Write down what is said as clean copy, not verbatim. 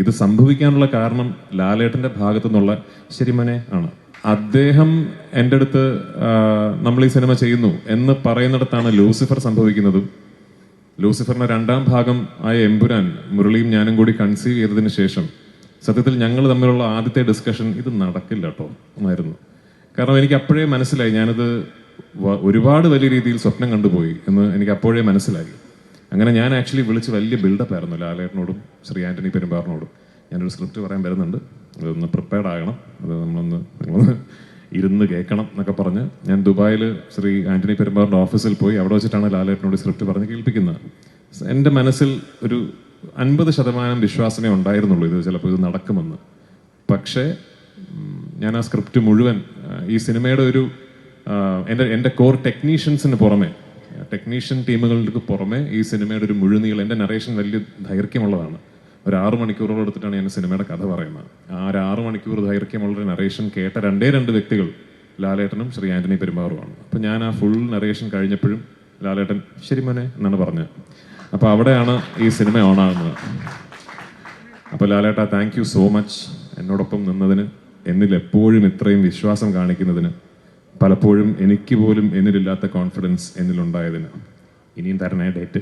ഇത് സംഭവിക്കാനുള്ള കാരണം ലാലേട്ടൻ്റെ ഭാഗത്തു നിന്നുള്ള ശരിമനെ ആണ്. അദ്ദേഹം എൻ്റെ അടുത്ത് നമ്മൾ ഈ സിനിമ ചെയ്യുന്നു എന്ന് പറയുന്നിടത്താണ് ലൂസിഫർ സംഭവിക്കുന്നതും. ലൂസിഫറിന്റെ 2ാം ഭാഗം ആയ എമ്പുരാൻ മുരളിയും ഞാനും കൂടി കൺസീവ് ചെയ്തതിന് ശേഷം സത്യത്തിൽ ഞങ്ങൾ തമ്മിലുള്ള ആദ്യത്തെ ഡിസ്കഷൻ ഇത് നടക്കില്ല കേട്ടോ എന്നായിരുന്നു. കാരണം എനിക്ക് അപ്പോഴേ മനസ്സിലായി, ഞാനത് ഒരുപാട് വലിയ രീതിയിൽ സ്വപ്നം കണ്ടുപോയി എന്ന് എനിക്ക് അപ്പോഴേ മനസ്സിലായി. അങ്ങനെ ഞാൻ ആക്ച്വലി വിളിച്ച് വലിയ ബിൽഡപ്പ് ആയിരുന്നു ലാലേട്ടനോടും ശ്രീ ആന്റണി പെരുമ്പാറിനോടും. ഞാനൊരു സ്ക്രിപ്റ്റ് പറയാൻ വരുന്നുണ്ട്, അതൊന്ന് പ്രിപ്പയർഡ് ആകണം, അത് നിങ്ങളൊന്ന് ഇരുന്ന് കേൾക്കണം എന്നൊക്കെ പറഞ്ഞ് ഞാൻ ദുബായിൽ ശ്രീ ആന്റണി പെരുമ്പാറിൻ്റെ ഓഫീസിൽ പോയി അവിടെ വെച്ചിട്ടാണ് ലാലേട്ടനോട് സ്ക്രിപ്റ്റ് പറഞ്ഞ് കേൾപ്പിക്കുന്നത്. എൻ്റെ മനസ്സിൽ ഒരു 50% വിശ്വാസമേ ഉണ്ടായിരുന്നുള്ളൂ ഇത് ചിലപ്പോൾ ഇത് നടക്കുമെന്ന്. പക്ഷേ ഞാൻ ആ സ്ക്രിപ്റ്റ് മുഴുവൻ ഈ സിനിമയുടെ ഒരു എൻ്റെ കോർ ടെക്നീഷ്യൻസിന് പുറമെ, ടെക്നീഷ്യൻ ടീമുകൾക്ക് പുറമെ ഈ സിനിമയുടെ ഒരു മുഴുനീളം, എൻ്റെ നറേഷൻ വലിയ ദൈർഘ്യമുള്ളതാണ്. ഒരു 6 മണിക്കൂറോളം എടുത്തിട്ടാണ് ഞാൻ സിനിമയുടെ കഥ പറയുന്നത്. ആ ഒരു 6 മണിക്കൂർ ദൈർഘ്യമുള്ള നറേഷൻ കേട്ട 2 വ്യക്തികൾ ലാലേട്ടനും ശ്രീ ആന്റണി പെരുമ്പാറുമാണ്. അപ്പം ഞാൻ ആ ഫുൾ നറേഷൻ കഴിഞ്ഞപ്പോഴും ലാലേട്ടൻ ശരി മോനെ എന്നാണ് പറഞ്ഞത്. അപ്പോൾ അവിടെയാണ് ഈ സിനിമ ഓണാകുന്നത്. അപ്പോൾ ലാലേട്ട, താങ്ക് യു സോ മച്ച് എന്നോടൊപ്പം നിന്നതിന്, എന്നിൽ എപ്പോഴും ഇത്രയും വിശ്വാസം കാണിക്കുന്നതിന്, പലപ്പോഴും എനിക്ക് പോലും എന്നിലില്ലാത്ത കോൺഫിഡൻസ് എന്നിലുണ്ടായതിന്. ഇനിയും തരണേ ഡേറ്റ്.